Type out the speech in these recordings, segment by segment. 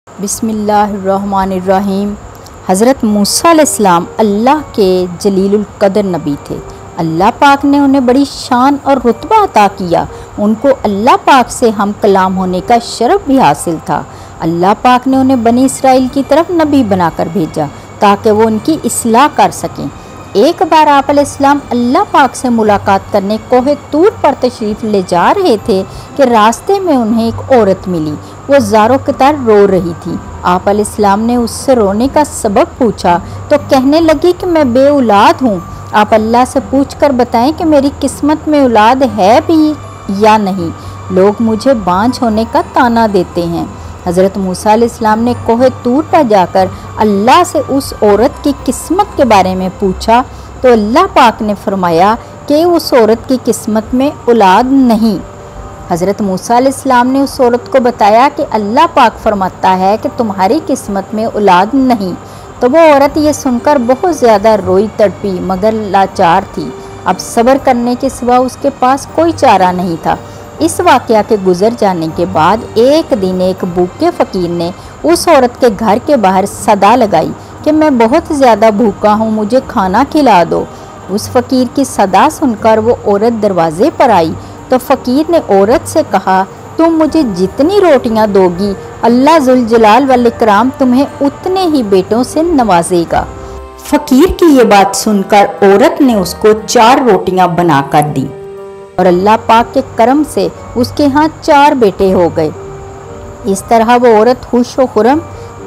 बिस्मिल्लाहिर्रहमानिर्रहीम। हज़रत मूसा अलैहिस्सलाम अल्लाह के जलीलुल क़द्र नबी थे। अल्लाह पाक ने उन्हें बड़ी शान और रुतबा अता किया। उनको अल्लाह पाक से हम कलाम होने का शरफ भी हासिल था। अल्लाह पाक ने उन्हें बनी इसराइल की तरफ नबी बनाकर भेजा ताकि वो उनकी इस्लाह कर सकें। एक बार आप अलैहिस्सलाम अल्लाह पाक से मुलाकात करने कोहे तूर पर तशरीफ़ ले जा रहे थे कि रास्ते में उन्हें एक औरत मिली। वो ज़ारो कतार रो रही थी। आप अलैहिस्सलाम ने उससे रोने का सबब पूछा तो कहने लगी कि मैं बे औलाद हूँ। आप अल्लाह से पूछकर बताएं कि मेरी किस्मत में औलाद है भी या नहीं। लोग मुझे बांझ होने का ताना देते हैं। हज़रत मूसा अलैहिस्सलाम ने कोहे तूर पर जाकर अल्लाह से उस औरत की किस्मत के बारे में पूछा तो अल्लाह पाक ने फरमाया कि उस औरत की किस्मत में औलाद नहीं। हज़रत मूसा अलैहिस्सलाम ने उस औरत को बताया कि अल्लाह पाक फरमाता है कि तुम्हारी किस्मत में औलाद नहीं। तो वो औरत ये सुनकर बहुत ज़्यादा रोई तड़पी मगर लाचार थी। अब सब्र करने के सिवा उसके पास कोई चारा नहीं था। इस वाक़या के गुज़र जाने के बाद एक दिन एक भूखे फ़कीर ने उस औरत के घर के बाहर सदा लगाई कि मैं बहुत ज़्यादा भूखा हूँ, मुझे खाना खिला दो। उस फ़कीर की सदा सुनकर वो औरत दरवाज़े पर आई तो फ़कीर ने औरत से कहा, तुम मुझे जितनी रोटियां दोगी अल्लाह जुल जलाल वल इकराम तुम्हें उतने ही बेटों से नवाजेगा। फ़कीर की ये बात सुनकर औरत ने उसको 4 रोटियां बनाकर दी और अल्लाह पाक के करम से उसके यहाँ 4 बेटे हो गए। इस तरह वो औरत खुश व खुर्रम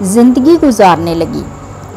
ज़िंदगी गुजारने लगी।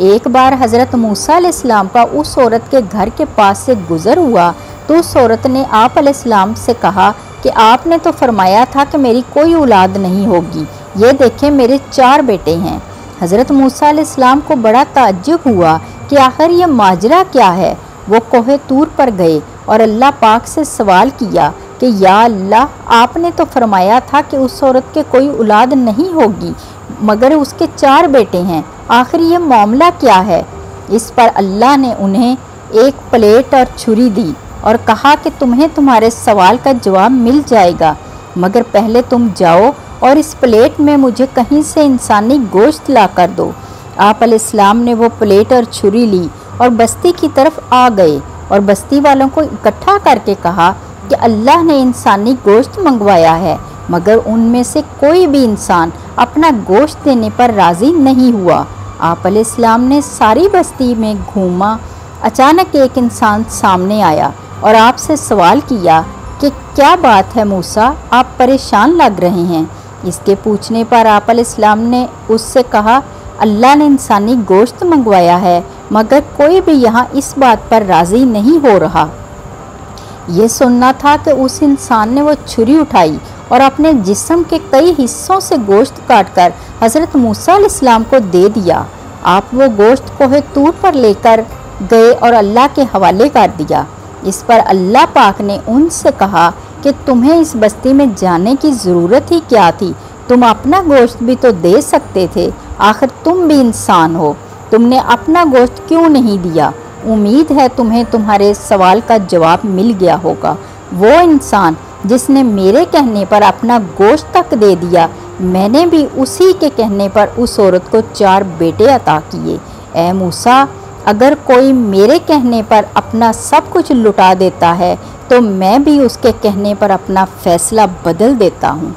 एक बार हज़रत मूसा अलैहिस्सलाम का उस औरत के घर के पास से गुज़र हुआ तो उस औरत ने आप अलैहिस्सलाम से कहा कि आपने तो फरमाया था कि मेरी कोई औलाद नहीं होगी, ये देखें मेरे 4 बेटे हैं। हज़रत मूसा अलैहिस्सलाम को बड़ा ताज्जुब हुआ कि आखिर ये माजरा क्या है। वो कोहे तूर पर गए और अल्लाह पाक से सवाल किया कि या अल्लाह, आपने तो फरमाया था कि उस औरत के कोई औलाद नहीं होगी मगर उसके 4 बेटे हैं, आखिर ये मामला क्या है। इस पर अल्लाह ने उन्हें एक प्लेट और छुरी दी और कहा कि तुम्हें तुम्हारे सवाल का जवाब मिल जाएगा, मगर पहले तुम जाओ और इस प्लेट में मुझे कहीं से इंसानी गोश्त ला कर दो। आप अलैहिस्सलाम ने वो प्लेट और छुरी ली और बस्ती की तरफ आ गए और बस्ती वालों को इकट्ठा करके कहा कि अल्लाह ने इंसानी गोश्त मंगवाया है, मगर उनमें से कोई भी इंसान अपना गोश्त देने पर राज़ी नहीं हुआ। आप अलैहिस्सलाम ने सारी बस्ती में घूमा। अचानक एक इंसान सामने आया और आपसे सवाल किया कि क्या बात है मूसा, आप परेशान लग रहे हैं। इसके पूछने पर आप अलैहिस्सलाम ने उससे कहा, अल्लाह ने इंसानी गोश्त मंगवाया है मगर कोई भी यहाँ इस बात पर राज़ी नहीं हो रहा। ये सुनना था कि उस इंसान ने वो छुरी उठाई और अपने जिस्म के कई हिस्सों से गोश्त काटकर हज़रत मूसा अलैहिस्सलाम को दे दिया। आप वो गोश्त कोहे तूर पर लेकर गए और अल्लाह के हवाले कर दिया। इस पर अल्लाह पाक ने उनसे कहा कि तुम्हें इस बस्ती में जाने की ज़रूरत ही क्या थी, तुम अपना गोश्त भी तो दे सकते थे, आखिर तुम भी इंसान हो, तुमने अपना गोश्त क्यों नहीं दिया। उम्मीद है तुम्हें तुम्हारे सवाल का जवाब मिल गया होगा। वो इंसान जिसने मेरे कहने पर अपना गोश्त तक दे दिया, मैंने भी उसी के कहने पर उस औरत को 4 बेटे अता किए। ए मूसा, अगर कोई मेरे कहने पर अपना सब कुछ लुटा देता है तो मैं भी उसके कहने पर अपना फ़ैसला बदल देता हूँ।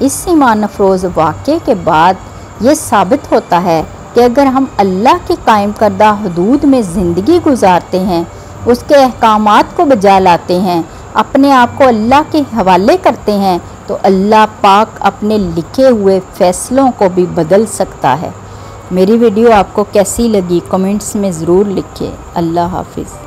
इस ईमान अफरोज़ वाक़े के बाद ये साबित होता है कि अगर हम अल्लाह के कायम करदा हदूद में ज़िंदगी गुजारते हैं, उसके अहकामात को बजा लाते हैं, अपने आप को अल्लाह के हवाले करते हैं, तो अल्लाह पाक अपने लिखे हुए फ़ैसलों को भी बदल सकता है। मेरी वीडियो आपको कैसी लगी कमेंट्स में ज़रूर लिखिए। अल्लाह हाफिज़।